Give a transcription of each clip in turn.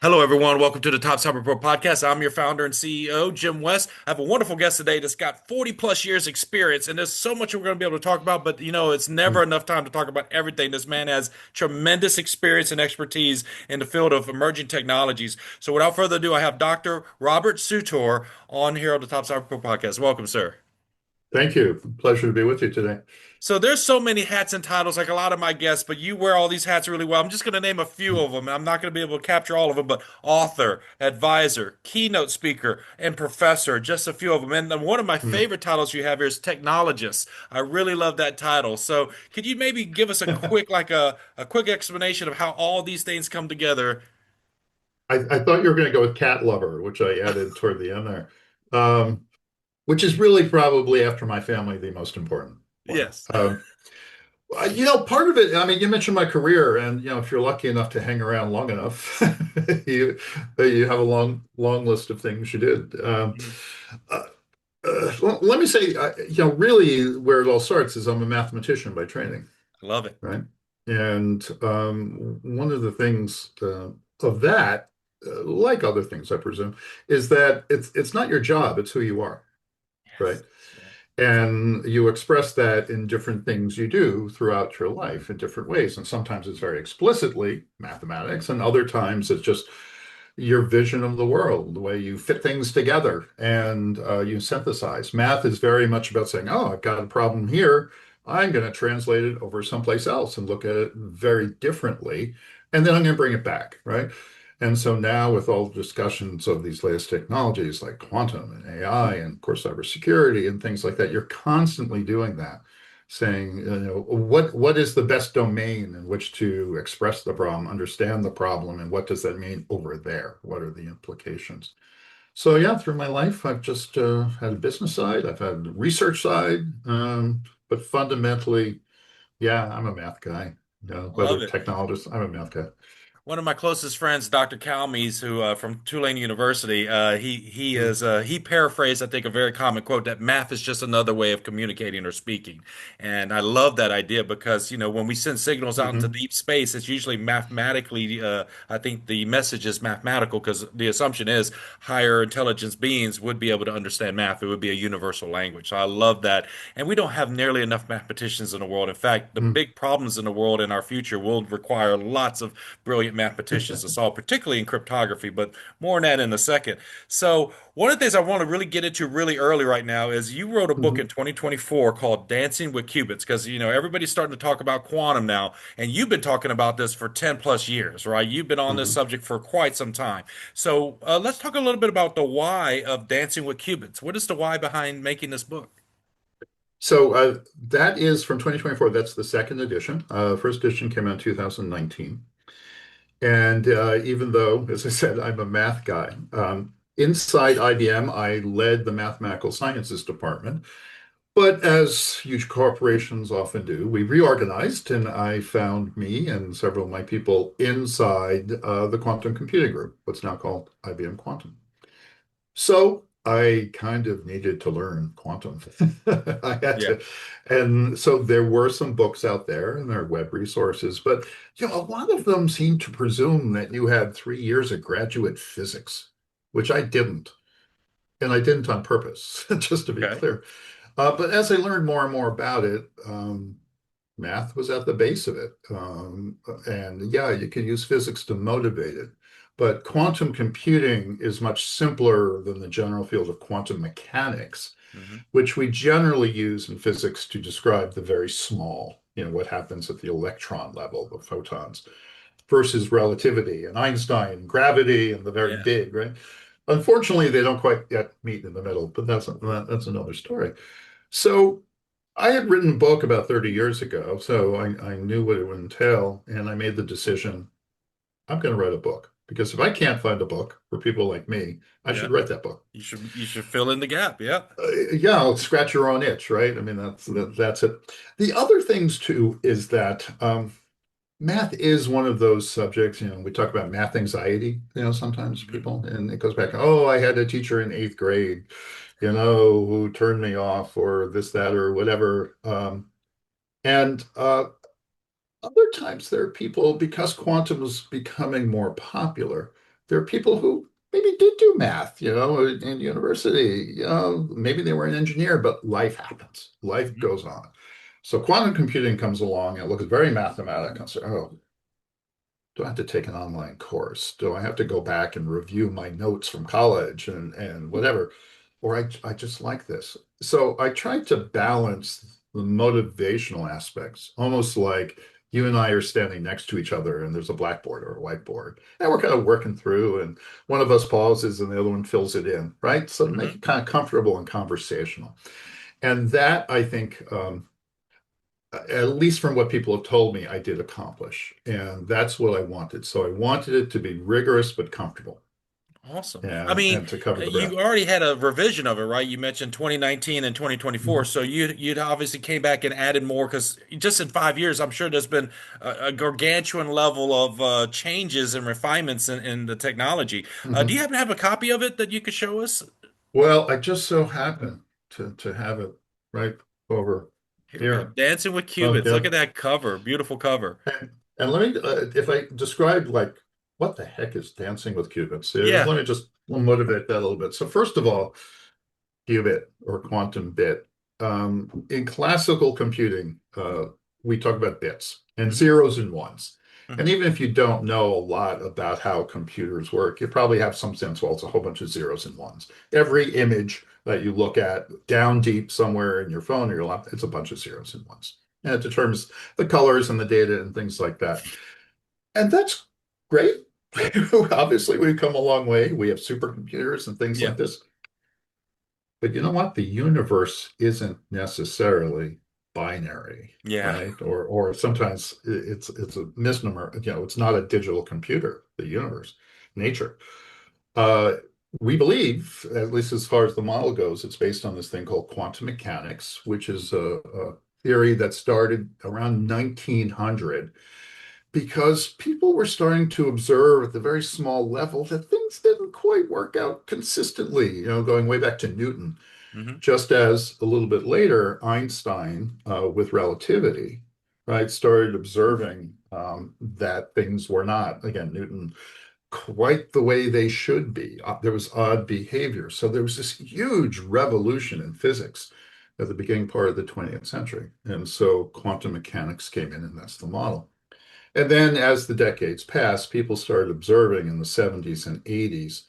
Hello, everyone. Welcome to the TopCyberPro podcast. I'm your founder and CEO, Jim West. I have a wonderful guest today that's got 40 plus years experience, and there's so much we're going to be able to talk about, but it's never Mm. enough time to talk about everything. This man has tremendous experience and expertise in the field of emerging technologies. So without further ado, I have Dr. Robert Sutor on here on the TopCyberPro podcast. Welcome, sir. Thank you. Pleasure to be with you today. So there's so many hats and titles, like a lot of my guests, but you wear all these hats really well. I'm just going to name a few of them. I'm not going to be able to capture all of them, but author, advisor, keynote speaker, and professor, just a few of them. And then one of my Mm. favorite titles you have here is technologist. I really love that title. So could you maybe give us a quick, like a quick explanation of how all these things come together? I thought you were going to go with cat lover, which I added toward the end there, which is really probably after my family the most important one. Yes. Part of it, I mean, you mentioned my career, and if you're lucky enough to hang around long enough, you you have a long list of things you did. Mhm. Uh, Let me say, really where it all starts is I'm a mathematician by training. I love it. Right? And one of the things of that, like other things, I presume, is that it's not your job, it's who you are, right? Yes. Yeah. And you express that in different things you do throughout your life in different ways. And sometimes it's very explicitly mathematics, and other times it's just your vision of the world, the way you fit things together and you synthesize. Math is very much about saying, oh, I've got a problem here. I'm going to translate it over someplace else and look at it very differently. And then I'm going to bring it back, right? And so now, with all the discussions of these latest technologies like quantum and AI and, of course, cybersecurity and things like that, you're constantly doing that, saying, what is the best domain in which to express the problem, understand the problem, and what does that mean over there? What are the implications? So yeah, through my life, I've just had a business side, I've had a research side, but fundamentally, yeah, I'm a math guy. Love Whether it. technologist, I'm a math guy. One of my closest friends, Dr. Calmes, who from Tulane University, Mm. he paraphrased, I think, a very common quote that math is just another way of communicating or speaking, and I love that idea because when we send signals out into Hmm. deep space, it's usually mathematically. I think the message is mathematical because the assumption is higher intelligence beings would be able to understand math. It would be a universal language. So I love that, and we don't have nearly enough mathematicians in the world. In fact, the Mm. big problems in the world in our future will require lots of brilliant mathematicians to solve, particularly in cryptography, but more on that in a second. So, one of the things I want to really get into really early right now is you wrote a book Mhm. in 2024 called Dancing with Qubits, because everybody's starting to talk about quantum now, and you've been talking about this for 10 plus years, right? You've been on this Mhm. subject for quite some time. So, let's talk a little bit about the why of Dancing with Qubits. What is the why behind making this book? So that is from 2024. That's the second edition. First edition came out in 2019. And even though, as I said, I'm a math guy, inside IBM, I led the mathematical sciences department. But as huge corporations often do, we reorganized, and I found me and several of my people inside the quantum computing group, what's now called IBM Quantum. So I kind of needed to learn quantum. I had Yeah. to. And so there were some books out there and there are web resources, but a lot of them seem to presume that you had 3 years of graduate physics, which I didn't. And I didn't on purpose, just to be Okay. clear. But as I learned more and more about it, math was at the base of it. And yeah, you can use physics to motivate it. But quantum computing is much simpler than the general field of quantum mechanics, Hmm. which we generally use in physics to describe the very small, what happens at the electron level, the photons, versus relativity and Einstein, gravity, and the very Yes. big, right? Unfortunately, they don't quite yet meet in the middle, but that's another story. So I had written a book about 30 years ago, so I knew what it would entail, and I made the decision, I'm going to write a book. Because if I can't find a book for people like me, I Yeah. should write that book. You should fill in the gap. Yeah. Yeah, I'll scratch your own itch, right? I mean, that's it. The other things too is that math is one of those subjects, we talk about math anxiety, sometimes Hmm. people, and it goes back, oh, I had a teacher in eighth grade, who turned me off or this, that, or whatever. And other times there are people, because quantum is becoming more popular, there are people who maybe did do math, in university. Maybe they were an engineer, but life happens. Life Mhm. goes on. So quantum computing comes along and it looks very mathematical. I say, oh, do I have to take an online course? Do I have to go back and review my notes from college and whatever? Or I just like this. So I tried to balance the motivational aspects, almost like you and I are standing next to each other and there's a blackboard or a whiteboard. And we're kind of working through, and one of us pauses and the other one fills it in, right? So to make Mhm. it kind of comfortable and conversational. And that I think at least from what people have told me, I did accomplish. And that's what I wanted. So I wanted it to be rigorous but comfortable Awesome. I and mean, to cover the you breadth. already had a revision of it, right? You mentioned 2019 and 2024. Mhm. So you'd obviously came back and added more because just in 5 years, I'm sure there's been a gargantuan level of changes and refinements in the technology. Do you Mhm. happen to have a copy of it that you could show us? Well, I just so happen to have it right over Here we go. here. Dancing with Oh, Qubits. Look yeah. at that cover. Beautiful cover. And let me, if I describe like what the heck is dancing with qubits, Yeah. let me just motivate that a little bit. So first of all, qubit or quantum bit. In classical computing, we talk about bits and Hmm. zeros and ones. And Hmm. even if you don't know a lot about how computers work, you probably have some sense, well, it's a whole bunch of zeros and ones. Every image that you look at down deep somewhere in your phone or your laptop, it's a bunch of zeros and ones. And it determines the colors and the data and things like that. And that's great. Obviously, we've come a long way. We have supercomputers and things Yeah. like this. But you know what? The universe isn't necessarily binary, Yeah. right? Or sometimes it's a misnomer. It's not a digital computer, the universe, nature. Uh, we believe, at least as far as the model goes, it's based on this thing called quantum mechanics, which is a theory that started around 1900 because people were starting to observe at the very small level that things didn't quite work out consistently, going way back to Newton. Hmm. Just as a little bit later, Einstein, with relativity, right, started observing that things were not, again, Newton, quite the way they should be. There was odd behavior. So there was this huge revolution in physics at the beginning part of the 20th century. And so quantum mechanics came in, and that's the model. And then as the decades passed, people started observing in the 70s and 80s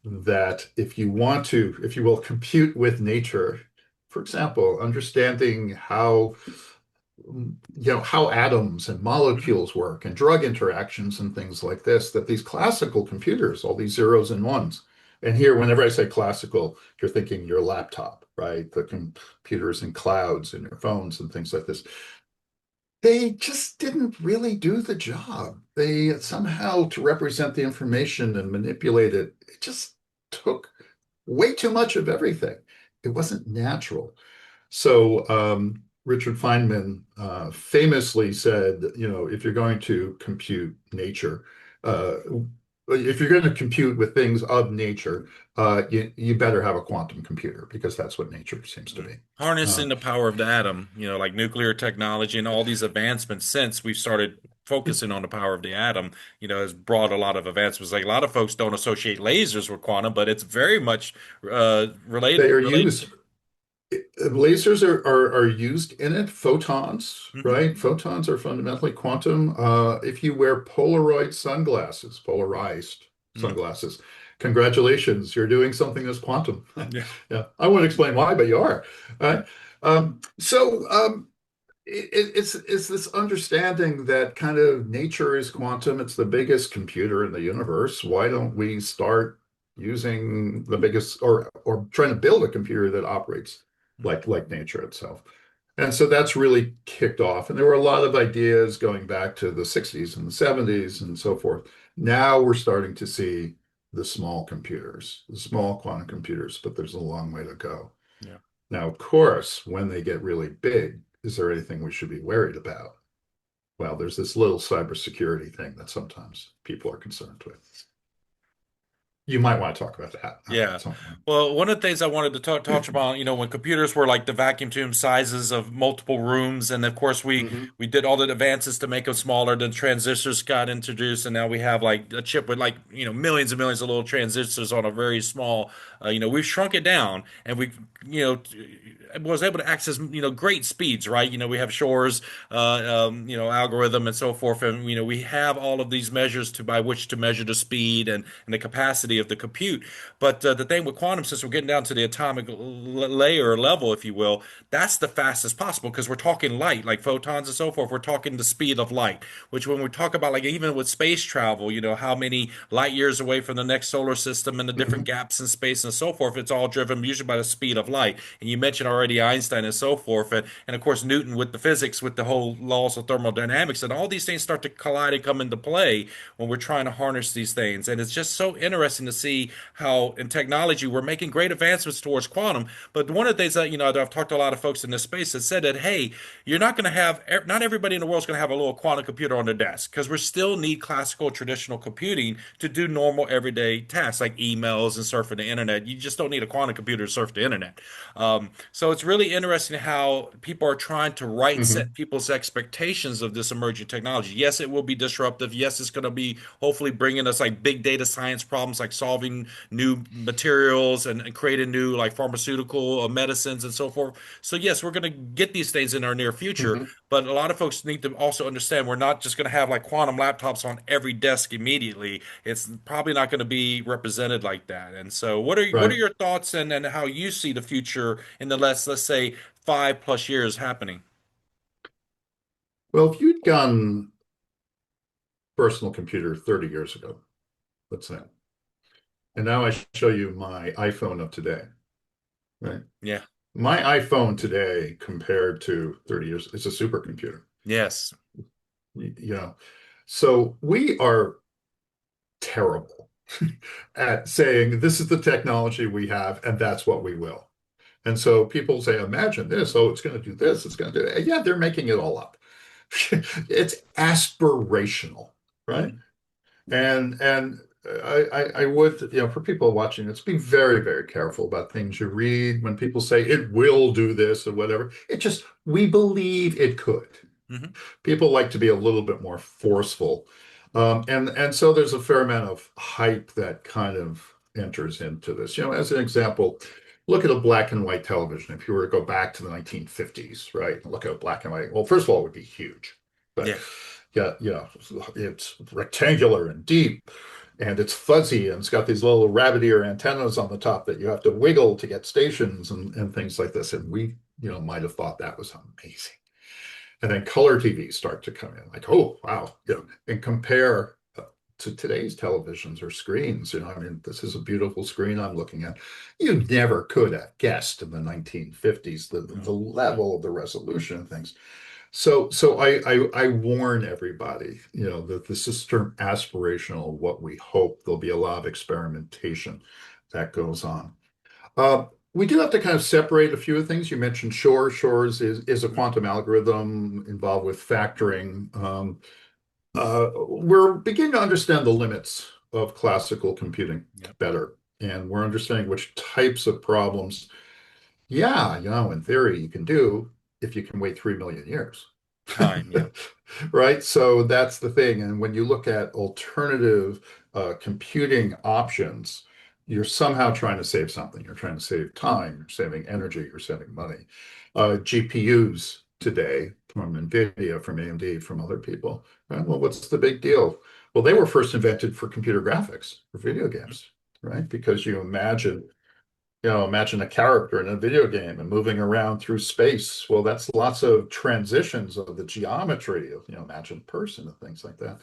that if you want to, if you will, compute with nature, for example, understanding how atoms and Hmm. molecules work and drug interactions and things like this, that these classical computers, all these zeros and ones, and here, whenever I say classical, you're thinking your laptop, right? The computers in clouds and your phones and things like this. They just didn't really do the job. They somehow, to represent the information and manipulate it, it just took way too much of everything. It wasn't natural. So Richard Feynman famously said, if you're going to compute nature, uh, if you're going to compute with things of nature, you better have a quantum computer because that's what nature seems to Yeah. be. Uh, Harnessing the power of the atom, like nuclear technology and all these advancements since we've started focusing on the power of the atom, has brought a lot of advancements. Like a lot of folks don't associate lasers with quantum, but it's very much they are related used to. lasers are used in it. Photons, Hmm. right? Photons are fundamentally quantum. If you wear polarized Hmm. sunglasses, congratulations, you're doing something that's quantum. Yeah. Yeah, I won't explain why, but you are. Right? It's this understanding that kind of nature is quantum. It's the biggest computer in the universe. Why don't we start using the biggest or trying to build a computer that operates like nature itself? And so that's really kicked off. And there were a lot of ideas going back to the 60s and the 70s and so forth. Now we're starting to see the small computers, the small quantum computers, but there's a long way to go. Yeah. Now, of course, when they get really big, is there anything we should be worried about? Well, there's this little cybersecurity thing that sometimes people are concerned with. You might want to talk about that Yeah. at some point. Well, one of the things I wanted to touch about, when computers were like the vacuum tube sizes of multiple rooms, and of course Hmm. we did all the advances to make them smaller. The transistors got introduced, and now we have like a chip with like millions and millions of little transistors on a very small. We've shrunk it down, and we you know was able to access great speeds, right? We have Shor's algorithm and so forth, and we have all of these measures to by which to measure the speed and the capacity of the compute. But the thing with quantum, since we're getting down to the atomic layer level, if you will, that's the fastest possible because we're talking light, like photons and so forth. We're talking the speed of light, which when we talk about like even with space travel, how many light years away from the next solar system and the different Hmm. gaps in space and so forth, it's all driven usually by the speed of light. And you mentioned already Einstein and so forth, and of course Newton with the physics, with the whole laws of thermodynamics, and all these things start to collide and come into play when we're trying to harness these things. And it's just so interesting to see how in technology we're making great advancements towards quantum. But one of the things that I've talked to a lot of folks in this space that said that, hey, you're not going to have not everybody in the world is going to have a little quantum computer on their desk because we still need classical traditional computing to do normal everyday tasks like emails and surfing the internet. You just don't need a quantum computer to surf the internet. So it's really interesting how people are trying to right set Hmm. people's expectations of this emerging technology. Yes, it will be disruptive. Yes, it's going to be hopefully bringing us like big data science problems, like solving new materials and creating new like pharmaceutical medicines and so forth. So yes, we're going to get these things in our near future, Hmm. but a lot of folks need to also understand we're not just going to have like quantum laptops on every desk immediately. It's probably not going to be represented like that. And so, what are Right. your thoughts and how you see the future in the let's say 5+ years happening? Well, if you'd gone personal computer 30 years ago, let's say, and now I show you my iPhone of today, right? Yeah. My iPhone today compared to 30 years, it's a supercomputer, Yes. you know. So we are terrible at saying this is the technology we have and that's what we will. And so people say, imagine this, oh, it's going to do this, it's going to do that. Yeah, they're making it all up. It's aspirational, right? Hmm. And I would, for people watching this, be very, very careful about things you read when people say it will do this or whatever. It just, we believe it could. Hmm. People like to be a little bit more forceful. And so there's a fair amount of hype that kind of enters into this. As an example, look at a black and white television. If you were to go back to the 1950s, right, and look at a black and white, well, first of all, it would be huge. But Yeah. yeah, it's rectangular and deep and it's fuzzy and it's got these little rabbit ear antennas on the top that you have to wiggle to get stations and things like this. And we, might have thought that was amazing. And then color TVs start to come in, like, oh, wow, and compare to today's televisions or screens. I mean, this is a beautiful screen I'm looking at. You never could have guessed in the 1950s the No. level of the resolution of things. So I warn everybody, that this is term aspirational, what we hope. There'll be a lot of experimentation that goes on. We do have to kind of separate a few of things. You mentioned Shor. Shor's is a Mhm. quantum algorithm involved with factoring. We're beginning to understand the limits of classical computing Yep. better, and we're understanding which types of problems, yeah, in theory, you can do if you can wait 3 million years. Time. Yep. Right? So that's the thing. And when you look at alternative computing options, you're somehow trying to save something. You're trying to save time, you're saving energy, you're saving money. GPUs today from NVIDIA, from AMD, from other people. Right? Well, what's the big deal? Well, they were first invented for computer graphics, for video games, right? Because imagine a character in a video game and moving around through space. Well, that's lots of transitions of the geometry of, imagine a person and things like that.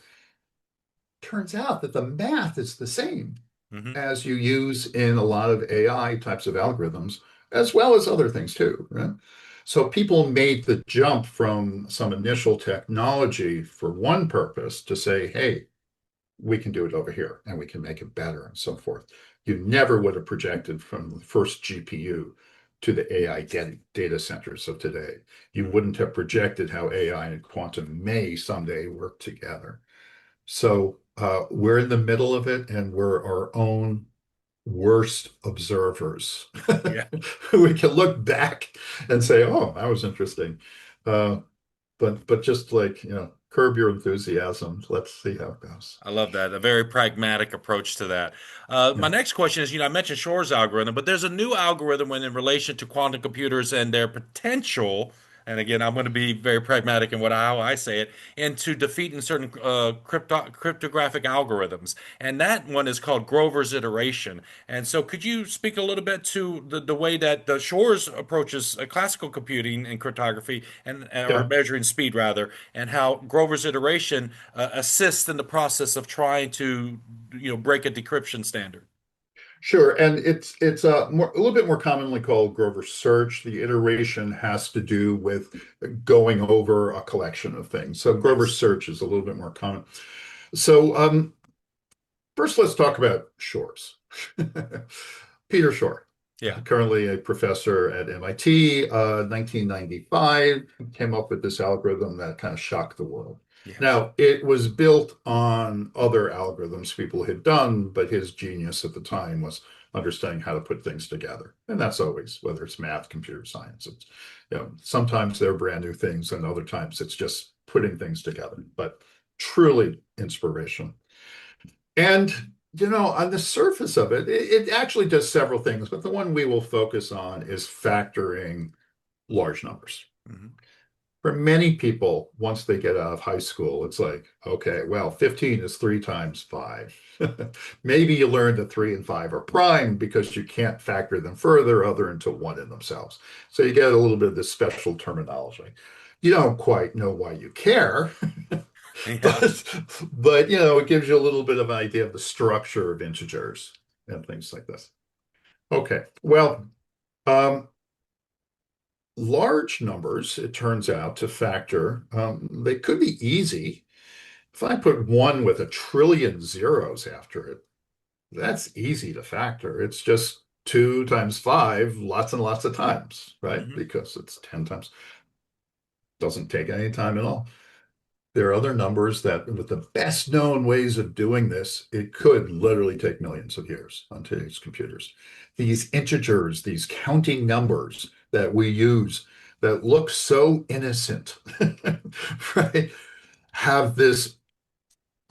Turns out that the math is the same Hmm. as you use in a lot of AI types of algorithms, as well as other things too, right? So people made the jump from some initial technology for one purpose to say, hey, we can do it over here and we can make it better and so forth. You never would have projected from the first GPU to the AI data centers of today. You wouldn't have projected how AI and quantum may someday work together. So we're in the middle of it and we're our own worst observers. Yeah. We can look back and say, "Oh, that was interesting," uh, but just like curb your enthusiasm. Let's see how it goes. I love that. A very pragmatic approach to that. My Yeah, next question is, I mentioned Shor's algorithm, but there's a new algorithm when in relation to quantum computers and their potential. And again, I'm going to be very pragmatic in how I say it, into defeating certain cryptographic algorithms. And that one is called Grover's iteration. And so, could you speak a little bit to the way that the Shor's approaches classical computing and cryptography, or yeah. measuring speed rather, and how Grover's iteration assists in the process of trying to break a decryption standard. Sure, and it's a little bit more commonly called Grover search. The iteration has to do with going over a collection of things. So Grover Yes. search is a little bit more common. So first, let's talk about Shor's. Peter Shor, Yeah. currently a professor at MIT, 1995, came up with this algorithm that kind of shocked the world. Yes. Now, it was built on other algorithms people had done, but his genius at the time was understanding how to put things together. And that's always, whether it's math, computer science, sometimes they're brand new things, and other times it's just putting things together, but truly inspirational. And on the surface of it actually does several things, but the one we will focus on is factoring large numbers. Hmm. For many people, once they get out of high school, it's like, okay, well, 15 is 3 times 5. Maybe you learn that 3 and 5 are prime because you can't factor them further other than to 1 in themselves. So you get a little bit of this special terminology. You don't quite know why you care, Yeah. but it gives you a little bit of an idea of the structure of integers and things like this. Okay, well, um, large numbers, it turns out, to factor, they could be easy. If I put one with a trillion zeros after it, that's easy to factor. It's just 2 times 5 lots and lots of times, right? Hmm. Because it's 10 times. Doesn't take any time at all. There are other numbers that, with the best known ways of doing this, it could literally take millions of years on today's computers. These integers, these counting numbers that we use that look so innocent, right, have this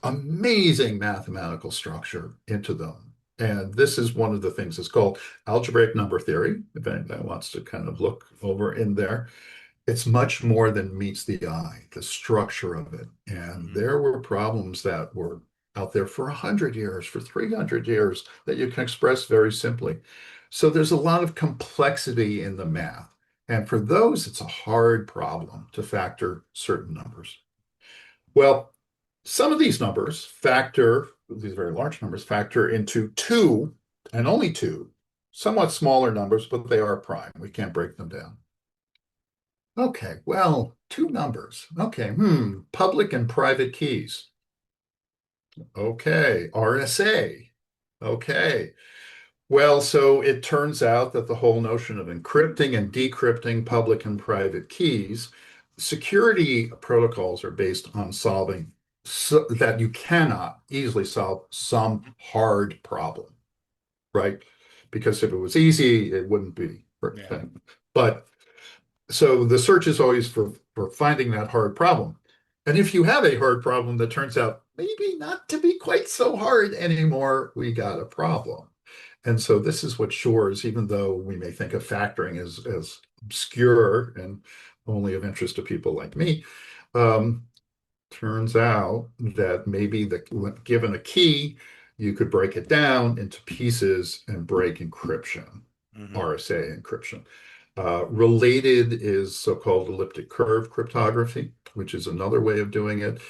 amazing mathematical structure into them. And this is one of the things that's called algebraic number theory, if anybody wants to kind of look over in there. It's much more than meets the eye, the structure of it. And Hmm. there were problems that were out there for 100 years, for 300 years, that you can express very simply. So there's a lot of complexity in the math. And for those, it's a hard problem to factor certain numbers. Well, some of these numbers factor, these very large numbers factor into two and only two, somewhat smaller numbers, but they are prime. We can't break them down. Okay, well, two numbers. Okay, public and private keys. Okay, RSA. Okay. Well, so it turns out that the whole notion of encrypting and decrypting public and private keys, security protocols are based on solving that you cannot easily solve some hard problem, right? Because if it was easy, it wouldn't be. Yeah. But so the search is always for finding that hard problem. And if you have a hard problem that turns out maybe not to be quite so hard anymore, we got a problem. And so this is what Shor's, even though we may think of factoring as obscure and only of interest to people like me, um, turns out that maybe given a key, you could break it down into pieces and break encryption, Hmm. RSA encryption. Related is so-called elliptic curve cryptography, which is another way of doing it.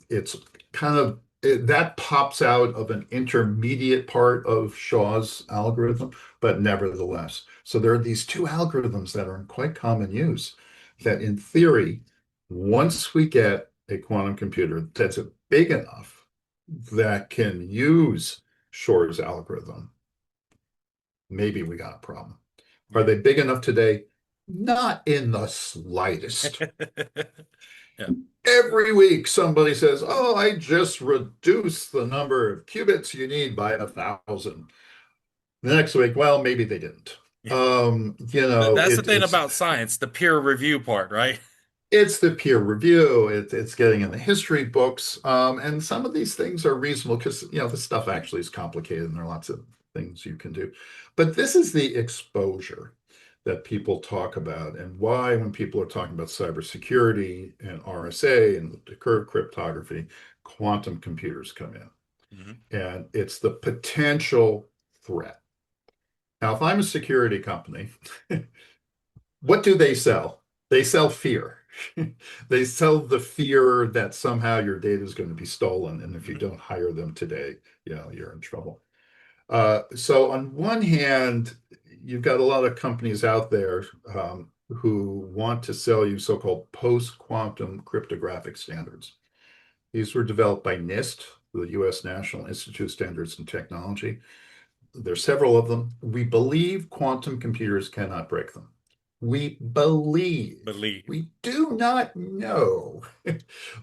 It's kind of that pops out of an intermediate part of Shaw's algorithm, but nevertheless. So there are these two algorithms that are in quite common use that in theory, once we get a quantum computer that's big enough that can use Shor's algorithm, maybe we got a problem. Are Yeah. they big enough today? Not in the slightest. Yeah. Every week somebody says, "Oh, I just reduced the number of qubits you need by 1,000." The next week, well, maybe they didn't. That's the thing about science, the peer review part, right? It's the peer review. It's getting in the history books, and some of these things are reasonable because the stuff actually is complicated, and there are lots of things you can do. But this is the exposure that people talk about, and why when people are talking about cybersecurity and RSA and decrypted cryptography, quantum computers come in, Hmm. and it's the potential threat. Now, if I'm a security company, what do they sell? They sell fear. They sell the fear that somehow your data is going to be stolen, and if you Hmm. don't hire them today, you're in trouble. So on one hand, you've got a lot of companies out there who want to sell you so-called post-quantum cryptographic standards. These were developed by NIST, the U.S. National Institute of Standards and Technology. There's several of them. We believe quantum computers cannot break them. We believe. Believe. We do not know,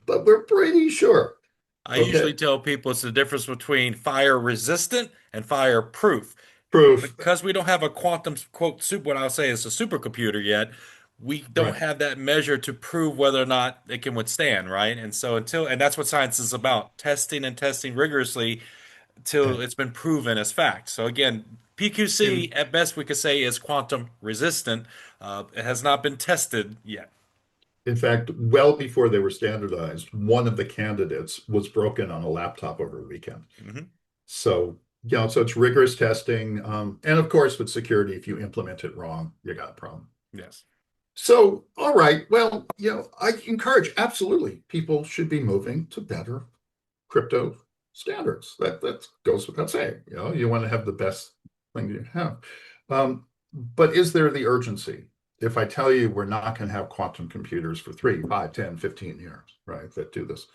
but we're pretty sure. I Okay. usually tell people it's the difference between fire resistant and fire proof. Proof. Because we don't have a quantum quote super, what I'll say is a supercomputer yet, we don't Right. have that measure to prove whether or not it can withstand, right? And so and that's what science is about, testing and testing rigorously till And it's been proven as fact. So again, PQC in at best we could say is quantum resistant. It has not been tested yet. in fact, well before they were standardized, one of the candidates was broken on a laptop over a weekend. Hmm. So, so it's rigorous testing. And of course, with security, if you implement it wrong, you got a problem. Yes. So, all right. Well, I encourage absolutely people should be moving to better crypto standards. That goes without saying. You want to have the best thing you have. But is there the urgency? If I tell you we're not going to have quantum computers for 3, 5, 10, 15 years, right, that do this,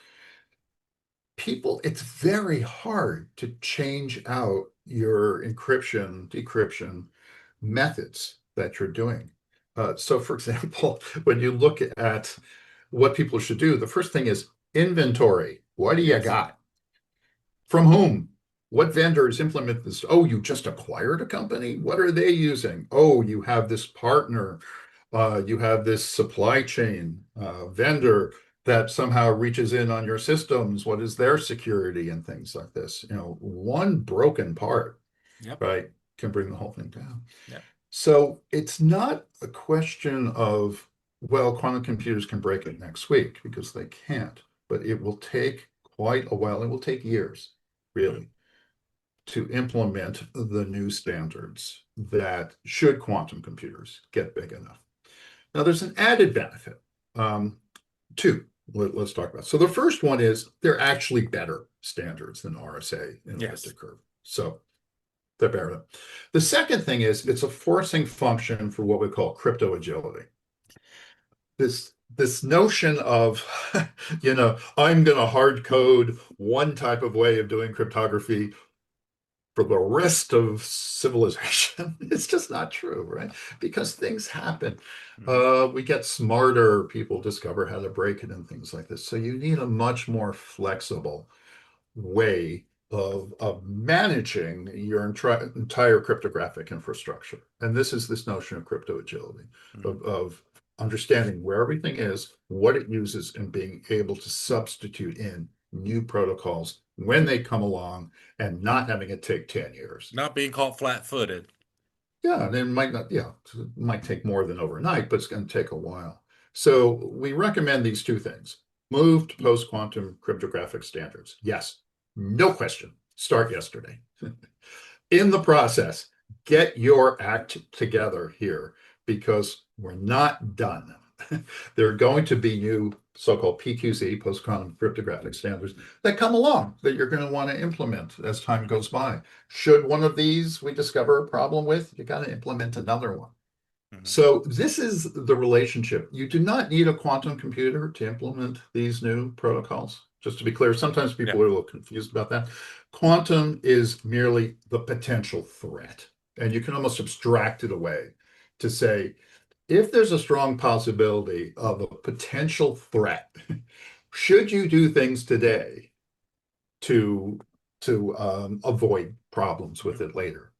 people, it's very hard to change out your encryption, decryption methods that you're doing. So, for example, when you look at what people should do, the first thing is inventory. What do you Yes. got? From whom? What vendors implement this? Oh, you just acquired a company? What are they using? Oh, you have this partner. You have this supply chain vendor that somehow reaches in on your systems. What is their security and things like this? One broken part, Yep. right, can bring the whole thing down. Yep. So it's not a question of, well, quantum computers can break it next week because they can't, but it will take quite a while. It will take years, Hmm. really, to implement the new standards that should quantum computers get big enough. Now, there's an added benefit, too. Let's talk about. So the first one is they're actually better standards than RSA and elliptic Yes. curve. So they're better. The second thing is it's a forcing function for what we call crypto agility. This notion of, I'm going to hard code one type of way of doing cryptography for the rest of civilization. It's just not true, right? Because things happen. Hmm. We get smarter, people discover how to break it and things like this. So you need a much more flexible way of managing your entire cryptographic infrastructure. And this is this notion of crypto agility, Hmm. of understanding where everything is, what it uses, and being able to substitute in new protocols when they come along and not having it take 10 years. Not being caught flat-footed. Yeah, and it might not, it might take more than overnight, but it's going to take a while. So we recommend these two things. Move to post-quantum cryptographic standards. Yes, no question. Start yesterday. In the process, get your act together here because we're not done. There are going to be new so-called PQC, post-quantum cryptographic standards, that come along that you're going to want to implement as time goes by. Should one of these we discover a problem with, you got to implement another one. Hmm. So this is the relationship. You do not need a quantum computer to implement these new protocols. Just to be clear, sometimes Yeah. people are a little confused about that. Quantum is merely the potential threat, and you can almost abstract it away to say, if there's a strong possibility of a potential threat, should you do things today to avoid problems with Mhm. it later?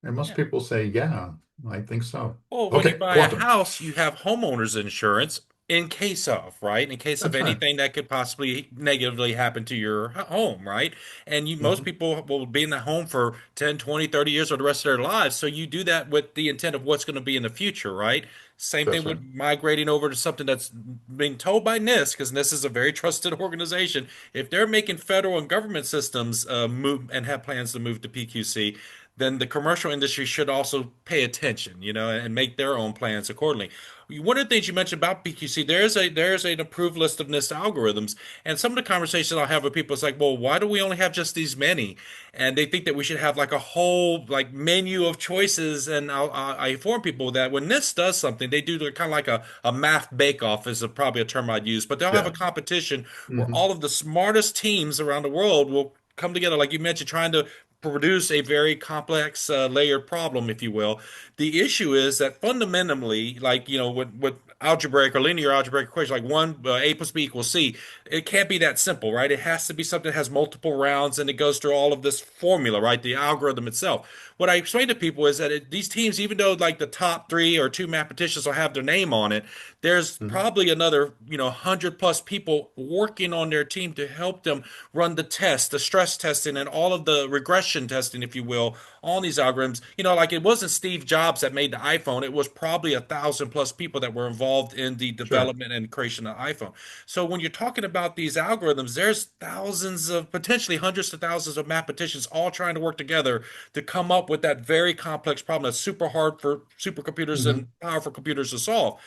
And most people say, yeah, I think so. Well, when you Okay, buy a quantum. house, you have homeowners insurance in case of, right? In case of That's right. anything that could possibly negatively happen to your home, right? And most Hmm. people will be in the home for 10, 20, 30 years or the rest of their lives. So you do that with the intent of what's going to be in the future, right? Same thing That's with right. migrating over to something that's being told by NIST, because NIST is a very trusted organization. If they're making federal and government systems move and have plans to move to PQC, then the commercial industry should also pay attention, and make their own plans accordingly. One of the things you mentioned about PQC, there's an approved list of NIST algorithms, and some of the conversations I'll have with people is like, well, why do we only have just these many? And they think that we should have like a whole like menu of choices. And I inform people that when NIST does something, they do kind of like a math bake-off is probably a term I'd use, but they'll have a Yeah. competition where Hmm. all of the smartest teams around the world will come together, like you mentioned, trying to produce a very complex layered problem, if you will. The issue is that fundamentally, like with algebraic or linear algebraic equations, like one a plus b equals c, it can't be that simple, right? It has to be something that has multiple rounds and it goes through all of this formula, right? The algorithm itself. What I explain to people is that these teams, even though like the top three or two mathematicians will have their name on it, there's Hmm. probably another 100 plus people working on their team to help them run the test, the stress testing, and all of the regression testing, if you will, on these algorithms. Like it wasn't Steve Jobs that made the iPhone. It was probably 1,000 plus people that were involved in the Sure. development and creation of the iPhone. So when you're talking about these algorithms, there's thousands of potentially hundreds of thousands of mathematicians all trying to work together to come up with that very complex problem that's super hard for supercomputers and Hmm. powerful computers to solve.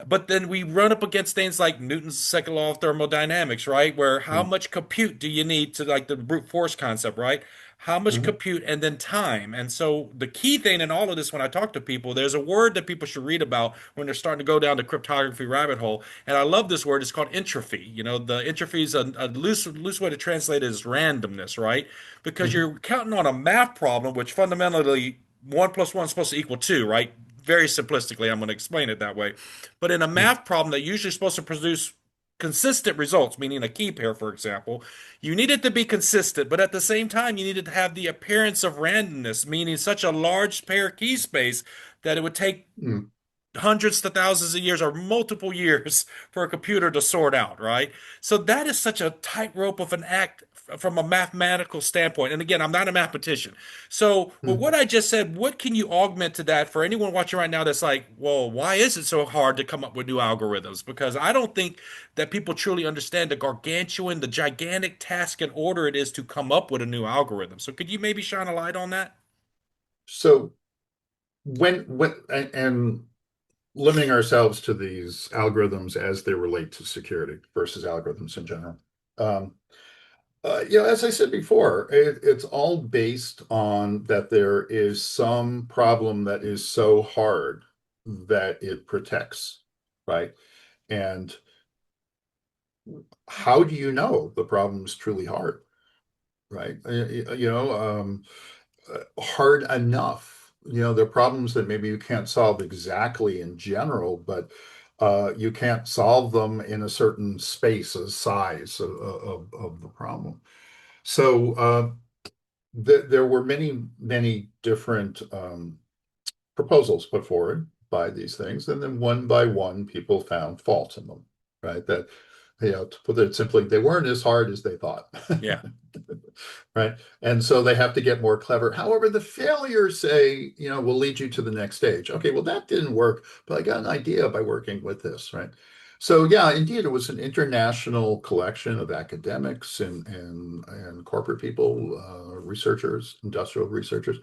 But then we run up against things like Newton's second law of thermodynamics, right? Where how much compute do you need to like the brute force concept, right? How much Hmm. compute and then time. And so the key thing in all of this when I talk to people, there's a word that people should read about when they're starting to go down the cryptography rabbit hole. And I love this word. It's called entropy. The entropy is a loose way to translate it is randomness, right? Because Hmm. you're counting on a math problem, which fundamentally one plus one is supposed to equal two, right? Very simplistically, I'm going to explain it that way. But in a math problem that usually is supposed to produce consistent results, meaning a key pair, for example, you need it to be consistent, but at the same time, you needed to have the appearance of randomness, meaning such a large pair key space that it would take Hmm. hundreds to thousands of years or multiple years for a computer to sort out, right? So that is such a tightrope of an act from a mathematical standpoint. And again, I'm not a mathematician. So with Hmm. what I just said, what can you augment to that for anyone watching right now that's like, well, why is it so hard to come up with new algorithms? Because I don't think that people truly understand the gigantic task and order it is to come up with a new algorithm. So could you maybe shine a light on that? So and limiting ourselves to these algorithms as they relate to security versus algorithms in general. Um, as I said before, it's all based on that there is some problem that is so hard that it protects, right? And how do you know the problem is truly hard, right? Hard enough. There are problems that maybe you can't solve exactly in general, but you can't solve them in a certain space, a size of the problem. So there were many, many different proposals put forward by these things, and then one by one, people found fault in them, right? That, to put it simply, they weren't as hard as they thought. Yeah. Right. And so they have to get more clever. However, the failures say, will lead you to the next stage. Okay, well, that didn't work, but I got an idea by working with this, right? So yeah, indeed, it was an international collection of academics and corporate people, researchers, industrial researchers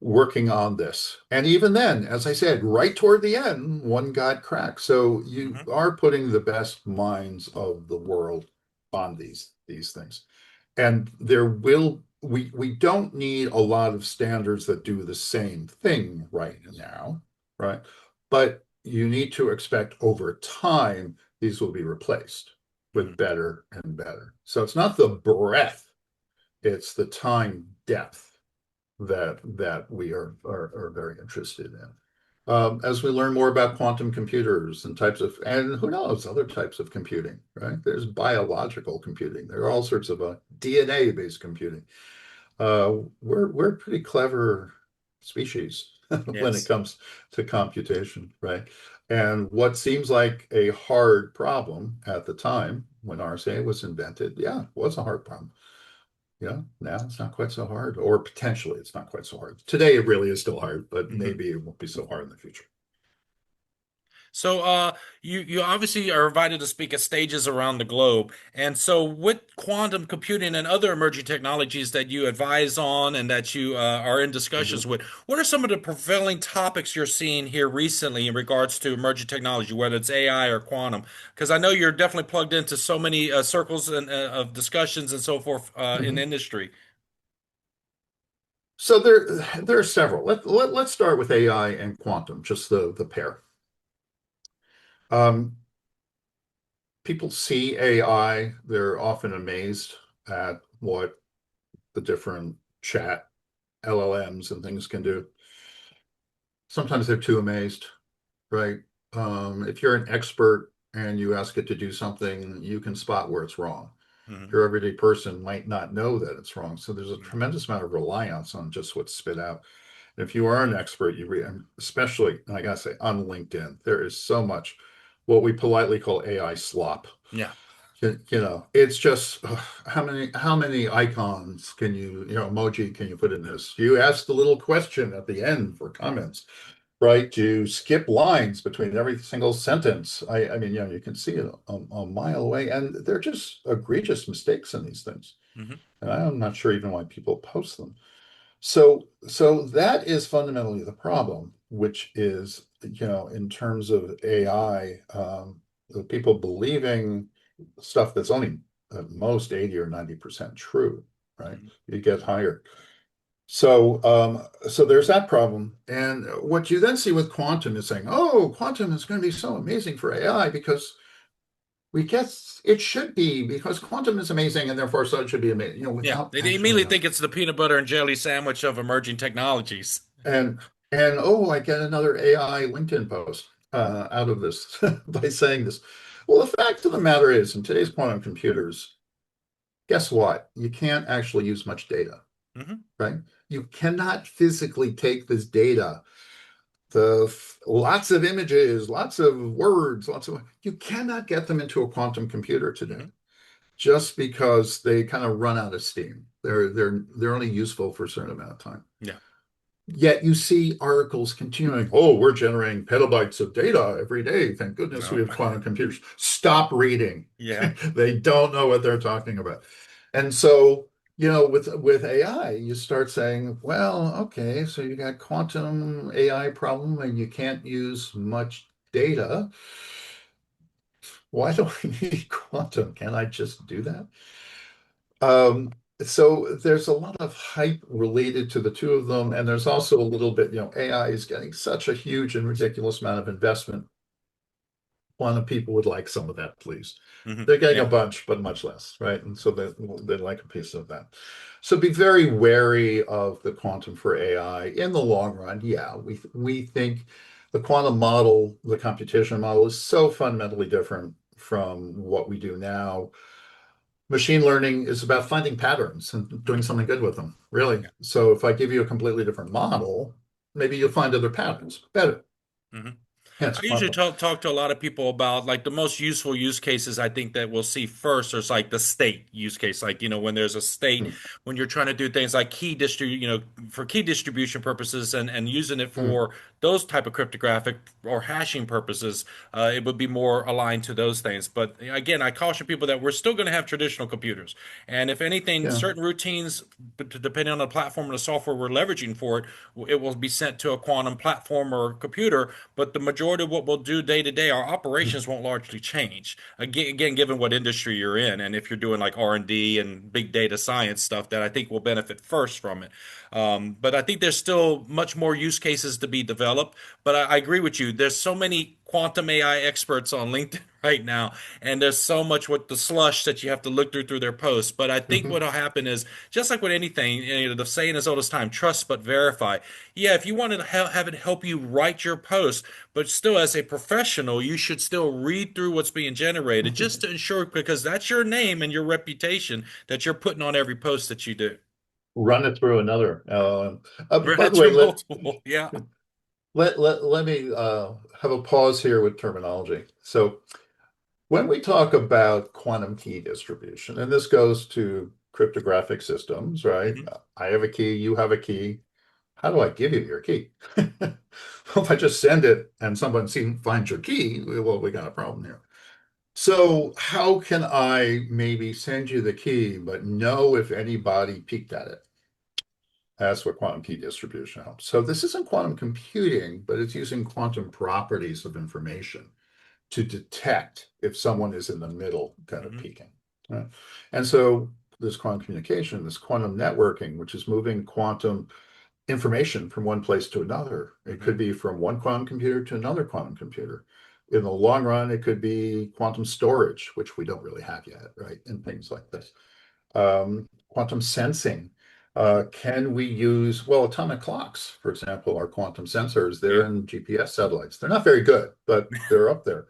working on this. And even then, as I said, right toward the end, one got cracked. So you Hmm. are putting the best minds of the world on these things. And we don't need a lot of standards that do the same thing right now, right? But you need to expect over time these will be replaced with Hmm. better and better. So it's not the breadth, it's the time depth that we are very interested in. As we learn more about quantum computers and types of, and who knows, other types of computing, right? There's biological computing. There are all sorts of DNA-based computing. We're pretty clever species when it Yes. comes to computation, right? And what seems like a hard problem at the time when RSA was invented, yeah, it was a hard problem. Yeah, now it's not quite so hard, or potentially it's not quite so hard. Today it really is still hard, but Mhm. maybe it won't be so hard in the future. So, you obviously are invited to speak at stages around the globe, and so with quantum computing and other emerging technologies that you advise on and that you are in discussions Mhm. with, what are some of the prevailing topics you're seeing here recently in regards to emerging technology, whether it's AI or quantum? Because I know you're definitely plugged into so many circles and of discussions and so forth in the Mhm. industry. So there are several. Let's start with AI and quantum, just the pair. Um, People see AI, they're often amazed at what the different chat LLMs and things can do. Sometimes they're too amazed, right? If you're an expert and you ask it to do something, you can spot where it's wrong. Hmm. Your everyday person might not know that it's wrong. So there's a Hmm. tremendous amount of reliance on just what's spit out. And if you are an expert, you read, especially, I gotta say, on LinkedIn, there is so much what we politely call AI slop. Yeah. It's just how many icons can emoji can you put in this? You ask the little question at the end for comments, right? You skip lines between every single sentence. I mean, you can see it a mile away, and they're just egregious mistakes in these things. Hmm. And I'm not sure even why people post them. So that is fundamentally the problem, which is, in terms of AI, the people believing stuff that's only at most 80 or 90% true, right? Hmm. You get higher. So there's that problem. And what you then see with quantum is saying, oh, quantum is going to be so amazing for AI because we guess it should be because quantum is amazing and therefore so it should be amazing, Yeah. without They actually immediately knowing. think it's the peanut butter and jelly sandwich of emerging technologies. And oh, I get another AI LinkedIn post out of this by saying this. Well, the fact of the matter is, in today's quantum computers, guess what? You can't actually use much data, Hmm. right? You cannot physically take this data, lots of images, lots of words, you cannot get them into a quantum computer today Hmm. just because they kind of run out of steam. They're only useful for a certain amount of time. Yeah. Yet you see articles continuing, oh, we're generating petabytes of data every day. Thank goodness we No. have quantum computers. Stop reading. Yeah. They don't know what they're talking about. And so, with AI, you start saying, well, okay, so you got quantum AI problem and you can't use much data. Why do I need quantum? Can I just do that? Um, so there's a lot of hype related to the two of them, and there's also a little bit, AI is getting such a huge and ridiculous amount of investment. A lot of people would like some of that, please. Hmm. They're getting a Yeah. bunch, but much less, right? And so they'd like a piece of that. So be very wary of the quantum for AI in the long run. Yeah, we think the quantum model, the computation model, is so fundamentally different from what we do now. Machine learning is about finding patterns and doing Hmm. something good with them, really. Yeah. So if I give you a completely different model, maybe you'll find other patterns better. Hmm. I Hence usually quantum. talk to a lot of people about like the most useful use cases I think that we'll see first is like the state use case. Like, when there's a state, Mm, when you're trying to do things like for key distribution purposes and using it mm, for those type of cryptographic or hashing purposes, it would be more aligned to those things. But again, I caution people that we're still going to have traditional computers. And if anything, yeah. certain routines, depending on the platform and the software we're leveraging for it, it will be sent to a quantum platform or computer, but the majority of what we'll do day to day, our Mm, operations won't largely change. Again, given what industry you're in, and if you're doing like R&D and big data science stuff, that I think will benefit first from it. But I think there's still much more use cases to be developed. But I agree with you. There's so many quantum AI experts on LinkedIn right now, and there's so much with the slush that you have to look through their posts. But I think mhm, what'll happen is just like with anything, the saying is old as time: trust but verify. Yeah, if you wanted to have it help you write your post, but still as a professional, you should still read through what's being generated just to ensure, because that's your name and your reputation that you're putting on every post that you do. run it through another LLM. Run By it the way, through multiple. Yeah. let me have a pause here with terminology. So when we talk about quantum key distribution, and this goes to cryptographic systems, right? Hmm. I have a key, you have a key. How do I give you your key? Well, if I just send it and finds your key, well, we got a problem here. So how can I maybe send you the key, but know if anybody peeked at it? That's what quantum key distribution helps. So this isn't quantum computing, but it's using quantum properties of information to detect if someone is in the middle kind of Hmm. peaking. Right? And so this quantum communication, this quantum networking, which is moving quantum information from one place to another. It Hmm. could be from one quantum computer to another quantum computer. In the long run, it could be quantum storage, which we don't really have yet, right? And things like this. Quantum sensing. Hmm. Can we use, well, atomic clocks, for example, are quantum sensors. They're Yeah. in GPS satellites. They're not very good, but they're up there.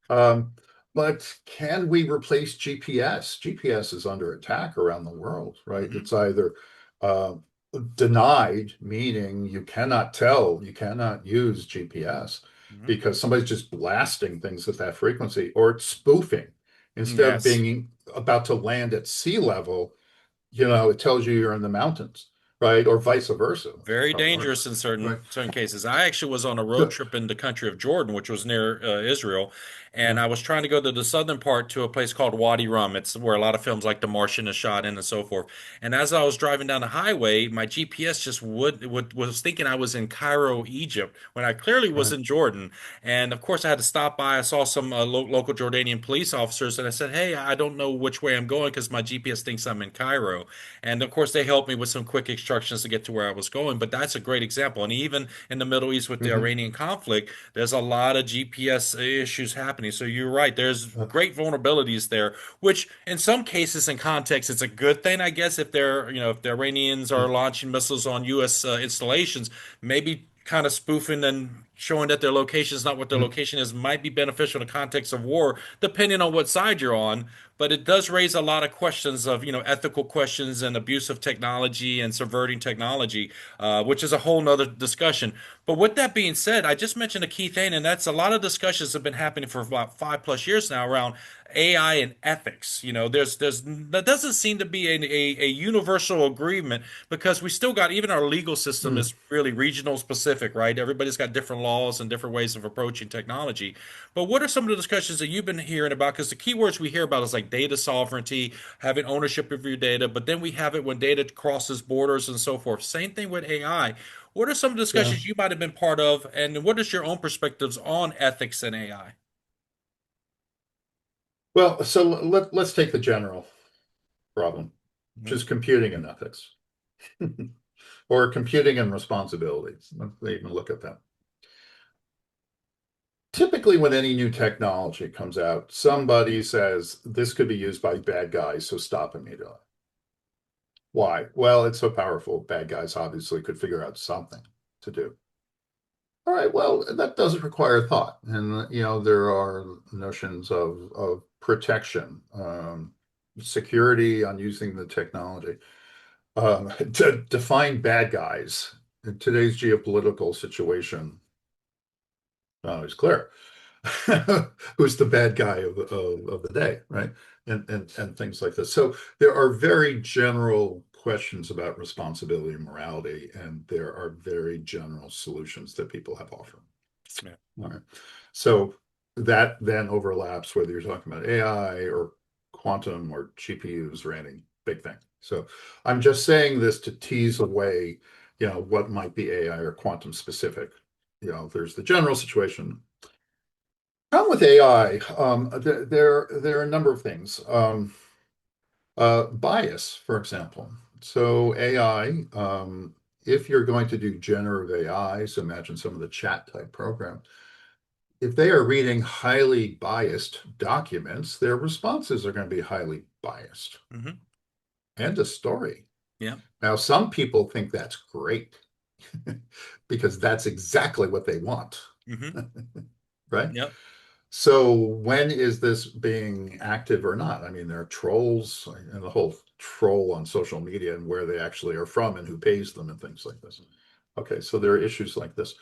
Um, but can we replace GPS? GPS is under attack around the world, right? Hmm. It's either uh, denied, meaning you cannot use GPS Hmm. because somebody's just blasting things at that frequency, or it's spoofing. Instead of Yes. being about to land at sea level, it tells you you're in the mountains, right? Or vice versa. Very Probably worse, dangerous in right? certain cases. I actually was on a road So, trip in the country of Jordan, which was near Israel, and uh, I was trying to go to the southern part to a place called Wadi Rum. It's where a lot of films like The Martian is shot in and so forth. And as I was driving down the highway, my GPS just was thinking I was in Cairo, Egypt, when I clearly was right. in Jordan. And of course, I had to stop by. I saw some local Jordanian police officers, and I said, "Hey, I don't know which way I'm going because my GPS thinks I'm in Cairo." And of course, they helped me with some quick instructions to get to where I was going. But that's a great example. And even in the Middle East with the Mhm. Iranian conflict, there's a lot of GPS issues happening. So you're right. There's Uh, great vulnerabilities there, which in some cases and contexts, it's a good thing, I guess, if if the Iranians are uh, launching missiles on U.S. Installations, maybe kind of spoofing and showing that their location is not what their mm, location is might be beneficial in the context of war, depending on what side you're on. But it does raise a lot of questions of, ethical questions and abuse of technology and subverting technology, which is a whole nother discussion. But with that being said, I just mentioned a key thing, and that's a lot of discussions have been happening for about 5+ years now around AI and ethics. There's that doesn't seem to be a universal agreement because we still got even our legal system mm, is really regional specific, right? Everybody's got different laws and different ways of approaching technology. But what are some of the discussions that you've been hearing about? Because the keywords we hear about is like data sovereignty, having ownership of your data, but then we have it when data crosses borders and so forth. Same thing with AI. What are some of the yeah. discussions you might have been part of, and what is your own perspectives on ethics and AI? Well, so let's take the general problem, which Hmm. is computing and ethics, or computing and responsibilities. Let's even look at that. Typically, when any new technology comes out, somebody says this could be used by bad guys, so stop immediately. Why? Well, it's so powerful. Bad guys obviously could figure out something to do. All right, well, that doesn't require thought. And, there are notions of protection, security on using the technology. To define bad guys in today's geopolitical situation, it's clear who's the bad guy of the day, right? And things like this. So there are very general questions about responsibility and morality, and there are very general solutions that people have offered. Yeah. All right. So that then overlaps whether you're talking about AI or quantum or GPUs or any big thing. So I'm just saying this to tease away, what might be AI or quantum specific. There's the general situation. Problem with AI, there are a number of things. Bias, for example. So AI, if you're going to do generative AI, so imagine some of the chat type program, if they are reading highly biased documents, their responses are going to be highly biased. Hmm. End of story. Yeah. Now, some people think that's great because that's exactly what they want, Hmm. right? Yep. So when is this being active or not? I mean, there are trolls and the whole troll on social media and where they actually are from and who pays them and things like this. Okay, so there are issues like this.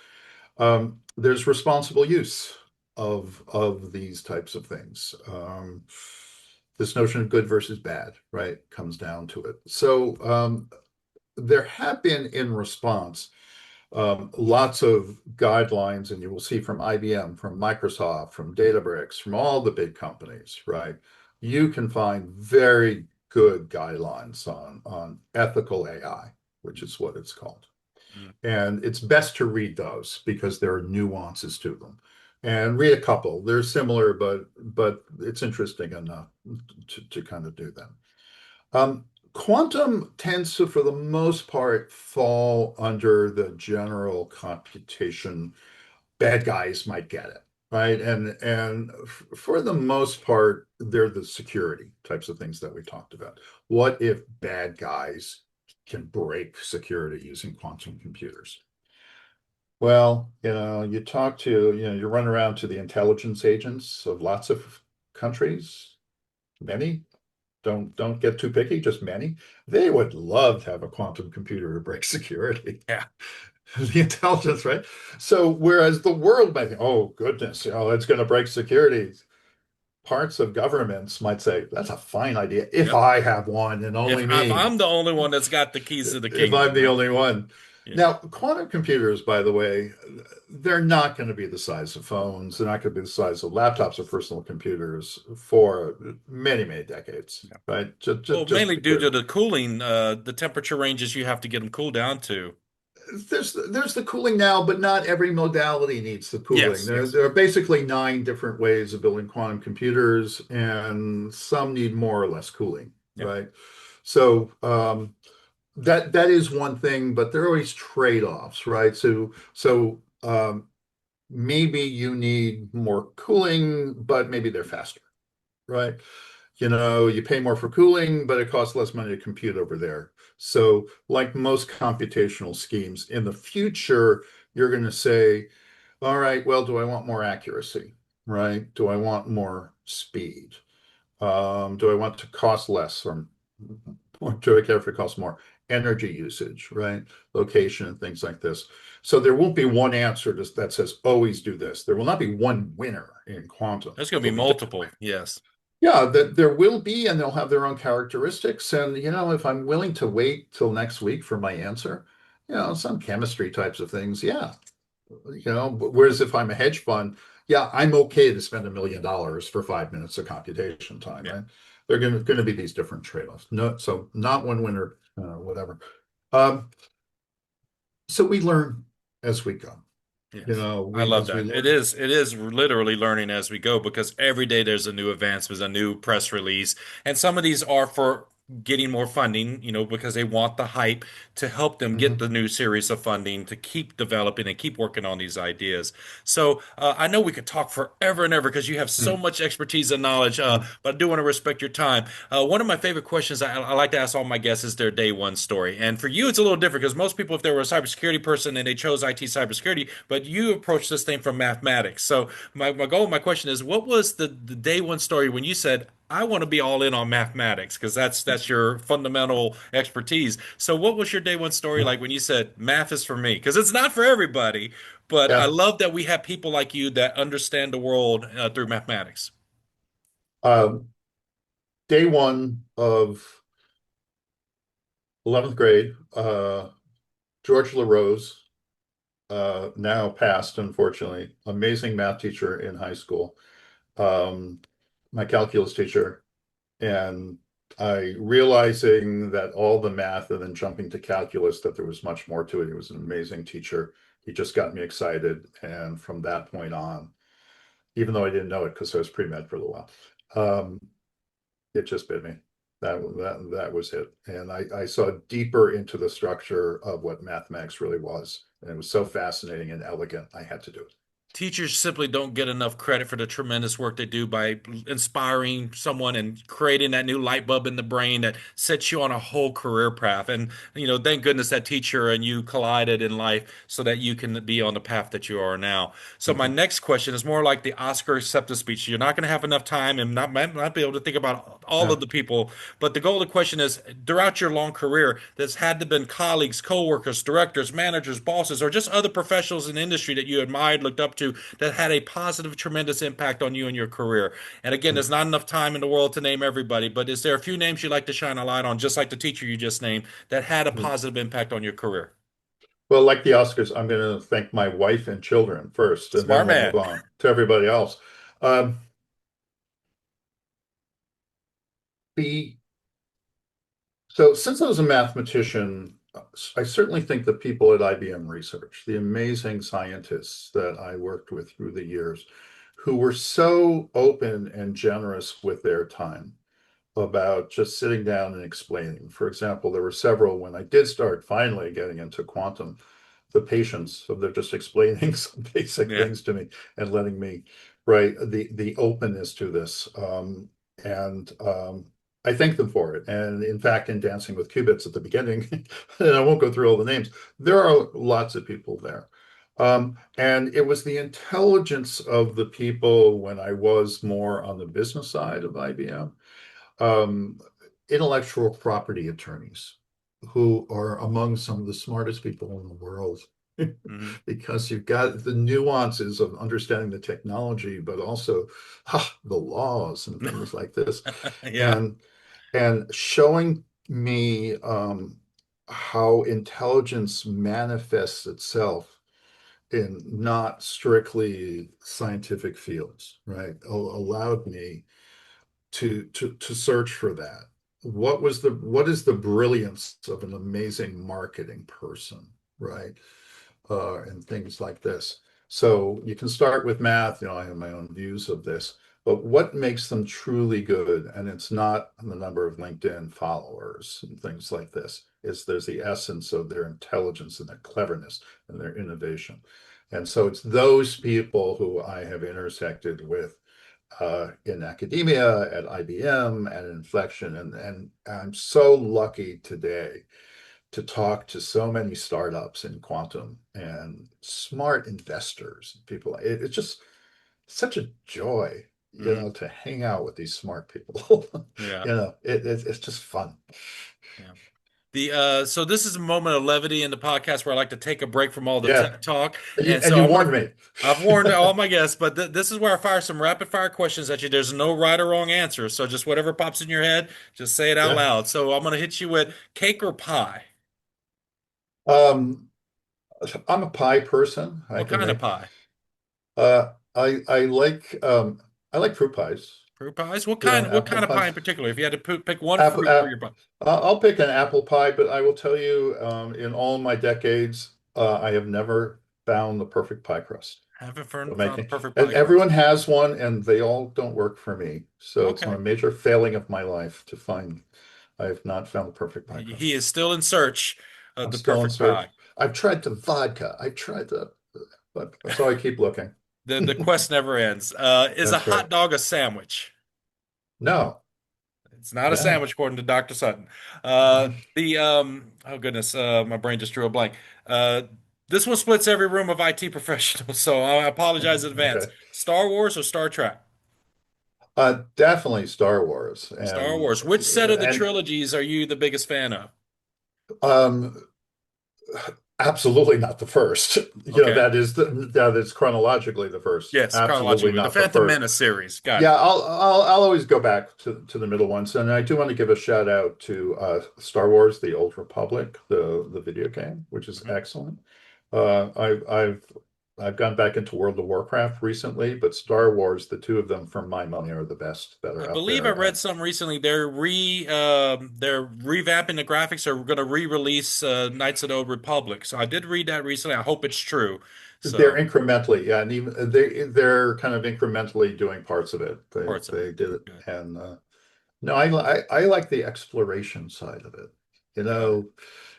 There's responsible use of these types of things. This notion of good versus bad, right, comes down to it. So there have been in response lots of guidelines, and you will see from IBM, from Microsoft, from Databricks, from all the big companies, right? You can find very good guidelines on ethical AI, which is what it's called. Mm. And it's best to read those because there are nuances to them. And read a couple. They're similar, but it's interesting enough to kind of do them. Quantum tends to, for the most part, fall under the general computation. Bad guys might get it, right? And for the most part, they're the security types of things that we talked about. What if bad guys can break security using quantum computers? Well, you run around to the intelligence agents of lots of countries, many, don't get too picky, just many. They would love to have a quantum computer to break security. Yeah. The intelligence, right? So whereas the world might think, oh goodness, it's going to break security, parts of governments might say, that's a fine idea if Yep. I have one and If, only if me, I'm the only one that's got the keys to the if I'm kingdom, the right? only one. Yeah. Now, quantum computers, by the way, they're not going to be the size of phones. They're not going to be the size of laptops or personal computers for many, many decades, Yeah. right? Well, Just to mainly be due to clear. the cooling, the temperature ranges you have to get them cooled down to. There's the cooling now, but not every modality needs the cooling. Yes, There, yes. there are basically nine different ways of building quantum computers, and some need more or less cooling, Yeah. right? So that is one thing, but there are always trade-offs, right? So maybe you need more cooling, but maybe they're faster, right? You pay more for cooling, but it costs less money to compute over there. So, like most computational schemes, in the future, you're going to say, all right, well, do I want more accuracy, right? Do I want more speed? Do I want to cost less or do I care if it costs more? Energy usage, right? Location and things like this. So there won't be one answer that says always do this. There will not be one winner in quantum. There's going to be There'll be different. multiple. Yes. Yeah, that there will be, and they'll have their own characteristics. And if I'm willing to wait till next week for my answer, some chemistry types of things, yeah. But whereas if I'm a hedge fund, yeah, I'm okay to spend $1 million for 5 minutes of computation time, Yeah. right? There are going to be these different trade-offs. No, so not one winner, whatever. Um, so we learn as we go. Yes. I We love as we that. It learn. is it is literally learning as we go because every day there's a new advancement, a new press release, and some of these are for getting more funding, because they want the hype to help them get Mhm, the new series of funding to keep developing and keep working on these ideas. So I know we could talk forever and ever because you have so mhm, much expertise and knowledge, mhm. but I do want to respect your time. One of my favorite questions I like to ask all my guests is their day one story. And for you, it's a little different because most people, if they were a cybersecurity person and they chose IT cybersecurity, but you approach this thing from mathematics. So my question is, what was the day one story when you said, I want to be all in on mathematics because that's your fundamental expertise. So what was your day one story like when you said math is for me? Because it's not for everybody, but I Yeah. love that we have people like you that understand the world through mathematics. Um, Day one of 11th grade, George LaRose, now passed, unfortunately, amazing math teacher in high school, um, my calculus teacher, and I realizing that all the math and then jumping to calculus, that there was much more to it. He was an amazing teacher. He just got me excited. And from that point on, even though I didn't know it because I was pre-med for a little while, um, it just bit me. That was it. And I saw deeper into the structure of what mathematics really was. And it was so fascinating and elegant, I had to do it. Teachers simply don't get enough credit for the tremendous work they do by inspiring someone and creating that new light bulb in the brain that sets you on a whole career path. And, thank goodness that teacher and you collided in life so that you can be on the path that you are now. So my Mhm. next question is more like the Oscar acceptance speech. You're not going to have enough time and not be able to think about all of Yeah. the people. But the goal of the question is, throughout your long career, there's had to been colleagues, coworkers, directors, managers, bosses, or just other professionals in the industry that you admired, looked up to, that had a positive, tremendous impact on you and your career. And again, there's not enough time in the world to name everybody, but is there a few names you'd like to shine a light on, just like the teacher you just named, that had a positive impact on your career? Well, like the Oscars, I'm going to thank my wife and children first, and then Smart we'll move man. on to everybody else. Um, the So since I was a mathematician, I certainly think the people at IBM Research, the amazing scientists that I worked with through the years, who were so open and generous with their time about just sitting down and explaining. For example, there were several when I did start finally getting into quantum, the patience of they're just explaining some basic Yeah. things to me and letting me, right, the openness to this. And I thank them for it. And in fact, in Dancing with Qubits at the beginning, and I won't go through all the names, there are lots of people there. And it was the intelligence of the people when I was more on the business side of IBM, um, intellectual property attorneys who are among some of the smartest people in the world Hmm. because you've got the nuances of understanding the technology, but also the laws and things like this, Yeah. and showing me how intelligence manifests itself in not strictly scientific fields, right? Allowed me to search for that. What is the brilliance of an amazing marketing person, right? And things like this. So you can start with math. I have my own views of this, but what makes them truly good? And it's not the number of LinkedIn followers and things like this. Is there's the essence of their intelligence and their cleverness and their innovation. And so it's those people who I have intersected with in academia, at IBM, at Inflection. And I'm so lucky today to talk to so many startups in quantum and smart investors, people. It's just such a joy, Hmm. to hang out with these smart people. Yeah. It's just fun. Yeah. So this is a moment of levity in the podcast where I like to take a break from all the Yeah. tech talk, And and you so I'm warned gonna. me. I've warned all my guests, but this is where I fire some rapid fire questions at you. There's no right or wrong answer, so just whatever pops in your head, just say it out Yeah. loud. So I'm gonna hit you with cake or pie. Um, I'm a pie person. I What can kind of make pie? I like fruit pies. Fruit pies? What You know, kind? What apple kind of pie pie. in particular? If you had to pick one Apple, fruit for your pie, I'll pick an apple pie, but I will tell you, in all my decades, I have never found the perfect pie crust haven't for found the making. perfect And pie crust. everyone has one, and they all don't work for me. So it's a Okay, major failing of my life to find. I have not found the perfect pie he crust. is still in search of I'm the still in perfect pie. search. I've tried the vodka. I've tried but so I keep looking. The quest never ends. Is a That's right. hot dog a sandwich? No. It's not a Yeah. sandwich, according to Dr. Sutton. The oh goodness, my brain just drew a blank. Uh, this one splits every room of IT professionals, so I apologize in advance. Okay. Star Wars or Star Trek? Definitely Star Wars, Star Wars. Which set of the and trilogies are you the biggest fan of? um, absolutely not the first. Okay. That is chronologically the first. Yes, Absolutely chronologically. The not the Phantom first. Menace series. Got Yeah, it. I'll always go back to the middle ones, and I do want to give a shout out to Star Wars: The Old Republic, the video game, which is Mhm. excellent. I've gone back into World of Warcraft recently, but Star Wars, the two of them, for my money, are the best that I are out believe I there. read And something recently. They're revamping the graphics. They're going to re-release Knights of the Old Republic. So I did read that recently. I hope it's true. they're So incrementally, yeah, and even they're kind of incrementally doing parts of it. parts of it. They did it, Good. and no, I like the exploration side of it. You Got it. know,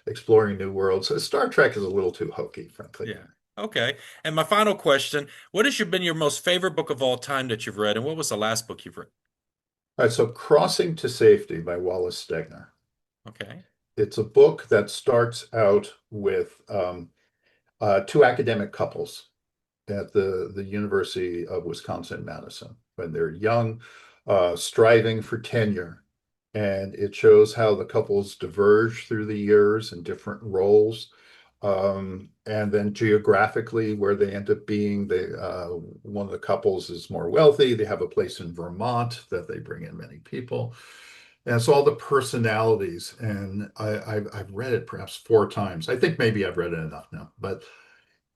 exploring new worlds. Star Trek is a little too hokey, frankly, for Yeah. me. Okay. And my final question, what has been your most favorite book of all time that you've read, and what was the last book you've read? All right, so Crossing to Safety by Wallace Stegner. Okay. It's a book that starts out with two academic couples at the University of Wisconsin-Madison when they're young, striving for tenure. and it shows how the couples diverge through the years in different roles. And then geographically, where they end up being, one of the couples is more wealthy. They have a place in Vermont that they bring in many people. And it's all the personalities. And I've read it perhaps 4 times. I think maybe I've read it enough now, but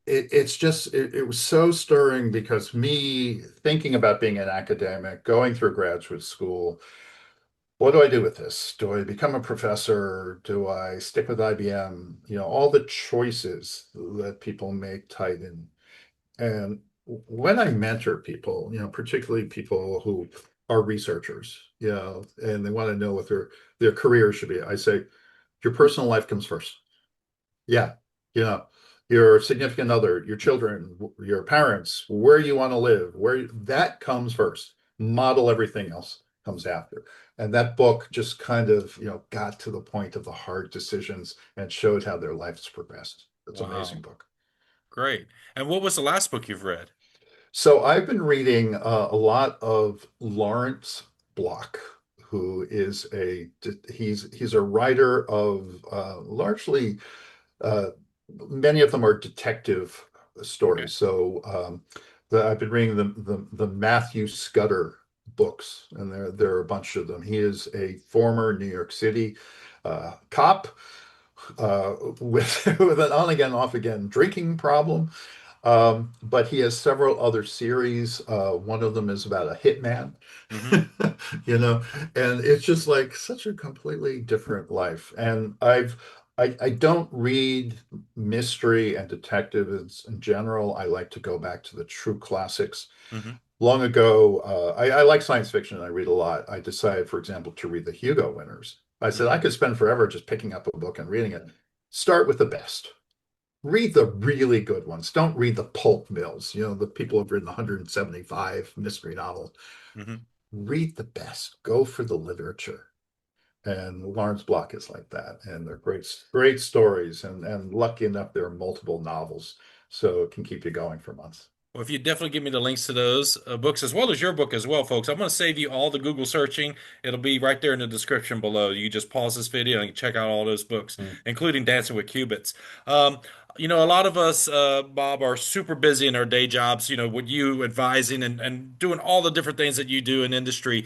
it was so stirring because me thinking about being an academic, going through graduate school, what do I do with this? Do I become a professor? Do I stick with IBM? All the choices that people make tied in. And when I mentor people, particularly people who are researchers, and they want to know what their career should be, I say, your personal life comes first. Yeah, you know, your significant other, your children, your parents, where you want to live, that comes first. Model everything else comes after. And that book just kind of, got to the point of the hard decisions and showed how their lives progressed. It's an amazing Wow. book. Great. And what was the last book you've read? So I've been reading a lot of Lawrence Block, who is he's a writer of largely uh, many of them are detective Okay. stories. So I've been reading the Matthew Scudder books, and there are a bunch of them. He is a former New York City cop with with an on again, off again drinking problem. But he has several other series. One of them is about a hitman, Hmm. you know, and it's just like such a completely different life. And I don't read mystery and detectives in general. I like to go back to the true classics. Hmm. Long ago, I like science fiction. I read a lot. I decided, for example, to read the Hugo winners. I said I Hmm. could spend forever just picking up a book and reading it. Start with the best. Read the really good ones. Don't read the pulp mills, the people who've written 175 mystery novels. Hmm. Read the best. Go for the literature. And Lawrence Block is like that. And they're great, great stories. And lucky enough, there are multiple novels. So it can keep you going for months. Well, if you definitely give me the links to those books as well as your book as well, folks, I'm going to save you all the Google searching. It'll be right there in the description below. You just pause this video and check out all those books, Mm. including Dancing with Cubits. Um, a lot of us, Bob, are super busy in our day jobs. With you advising and doing all the different things that you do in industry,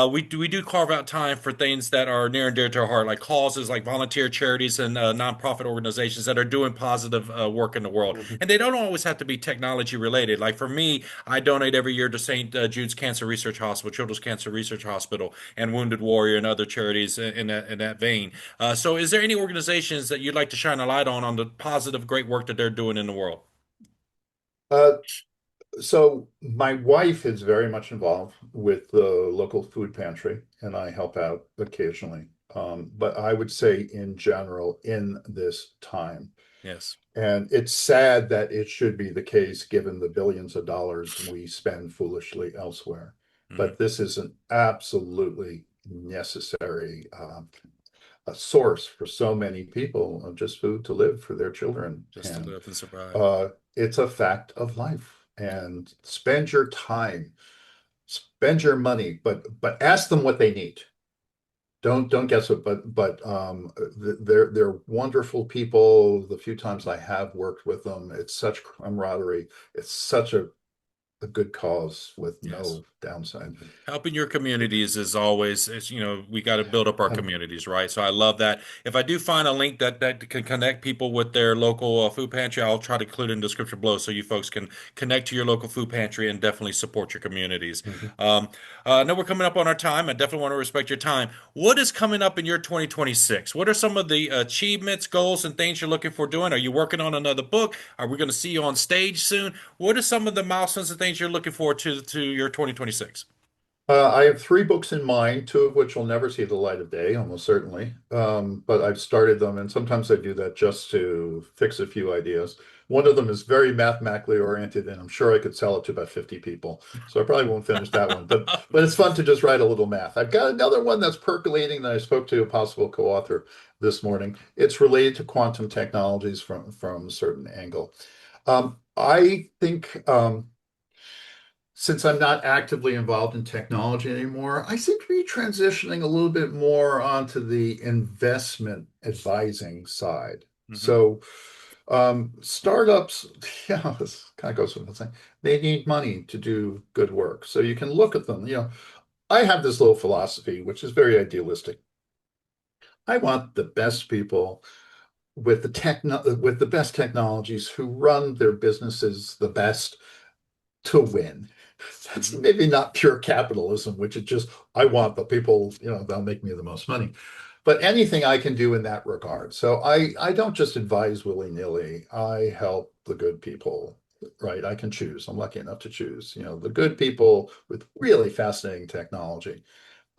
we do carve out time for things that are near and dear to our heart, like causes, like volunteer charities and nonprofit organizations that are doing positive work in the world. Mhm. And they don't always have to be technology related. Like for me, I donate every year to St. Jude's Cancer Research Hospital, Children's Cancer Research Hospital, and Wounded Warrior and other charities in that vein. So, is there any organizations that you'd like to shine a light on the positive, great work that they're doing in the world? Uh, so my wife is very much involved with the local food pantry, and I help out occasionally. But I would say in general, in this time, Yes. and it's sad that it should be the case given the billions of dollars we spend foolishly elsewhere. Hmm. But this is an absolutely necessary a source for so many people of just food to live for their children. Just to And live and survive. uh, it's a fact of life. And spend your time, spend your money, but ask them what they need. Don't guess it, but they're wonderful people. The few times I have worked with them, it's such camaraderie. It's such a good cause with Yes. no downside. Helping your communities is always, we got to build up our Um, communities, right? So I love that. If I do find a link that can connect people with their local food pantry, I'll try to include it in the description below so you folks can connect to your local food pantry and definitely support your communities. mhm. Um, I know we're coming up on our time. I definitely want to respect your time. What is coming up in your 2026? What are some of the achievements, goals, and things you're looking for doing? Are you working on another book? Are we going to see you on stage soon? What are some of the milestones and things you're looking forward to your 2026? I have 3 books in mind, 2 of which will never see the light of day, almost certainly. But I've started them, and sometimes I do that just to fix a few ideas. One of them is very mathematically oriented, and I'm sure I could sell it to about 50 people. So I probably won't finish that one. But it's fun to just write a little math. I've got another one that's percolating that I spoke to a possible co-author this morning. It's related to quantum technologies from a certain angle. I think since I'm not actively involved in technology anymore, I seem to be transitioning a little bit more onto the investment advising side. Hmm. So, startups, yeah, this kind of goes without saying, they need money to do good work. So you can look at them. I have this little philosophy, which is very idealistic. I want the best people with the best technologies who run their businesses the best to win. That's Hmm. maybe not pure capitalism, which is just, I want the people, that'll make me the most money. But anything I can do in that regard. So I don't just advise willy-nilly. I help the good people, right? I can choose. I'm lucky enough to choose, the good people with really fascinating technology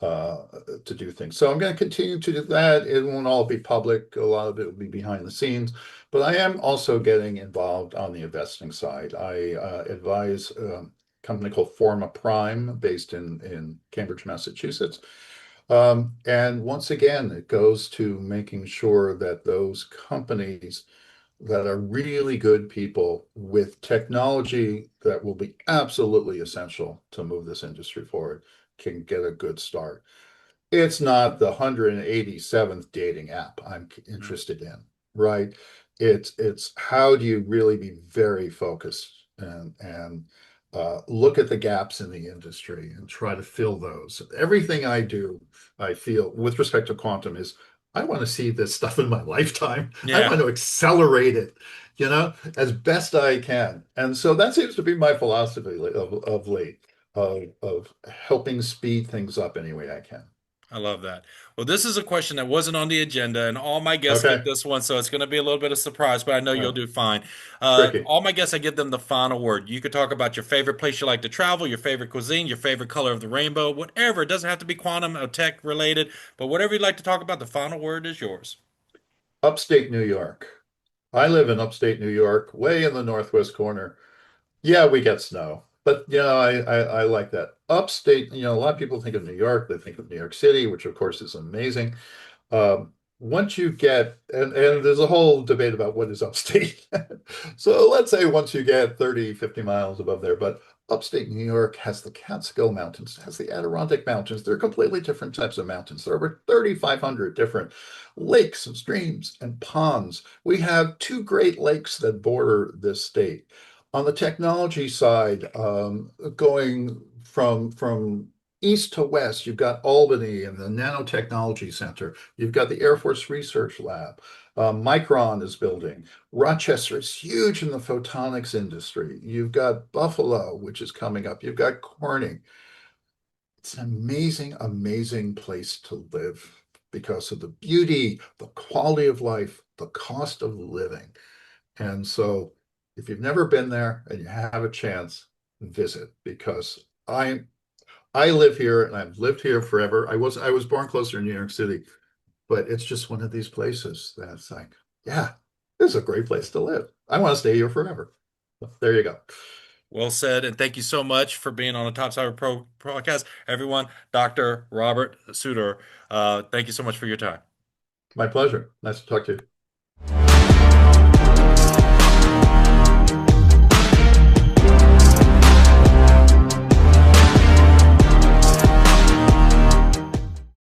uh, to do things. So I'm going to continue to do that. It won't all be public. A lot of it will be behind the scenes, but I am also getting involved on the investing side. I advise a company called Forma Prime based in Cambridge, Massachusetts. And once again, it goes to making sure that those companies that are really good people with technology that will be absolutely essential to move this industry forward can get a good start. It's not the 187th dating app I'm interested in, right? It's how do you really be very focused and look at the gaps in the industry and try to fill those. Everything I do, I feel with respect to quantum is I want to see this stuff in my lifetime. I Yeah, want to accelerate it, as best I can. And so that seems to be my philosophy of late, of helping speed things up any way I can. I love that. Well, this is a question that wasn't on the agenda, and all my guests get Okay. this one, so it's going to be a little bit of surprise, but I know you'll Well, do fine. tricky. All my guests, I give them the final word. You could talk about your favorite place you like to travel, your favorite cuisine, your favorite color of the rainbow, whatever. It doesn't have to be quantum or tech related, but whatever you'd like to talk about, the final word is yours. Upstate New York. I live in upstate New York, way in the northwest corner. Yeah, we get snow, but I like that. Upstate, a lot of people think of New York, they think of New York City, which of course is amazing. Once you get, and there's a whole debate about what is upstate. So let's say once you get 30, 50 miles above there, but upstate New York has the Catskill Mountains, has the Adirondack Mountains. They're completely different types of mountains. There are over 3,500 different lakes and streams and ponds. We have two Great Lakes that border this state. On the technology side, going from east to west, you've got Albany and the Nanotechnology Center. You've got the Air Force Research Lab. Micron is building. Rochester is huge in the photonics industry. You've got Buffalo, which is coming up. You've got Corning. It's an amazing, amazing place to live because of the beauty, the quality of life, the cost of living. And so if you've never been there and you have a chance, visit because I live here and I've lived here forever. I was born closer to New York City, but it's just one of these places that's like, yeah, this is a great place to live. I want to stay here forever. There you go. Well said, and thank you so much for being on the Top Cyber Pro podcast. Everyone, Dr. Robert Sutor, thank you so much for your time. My pleasure. Nice to talk to you.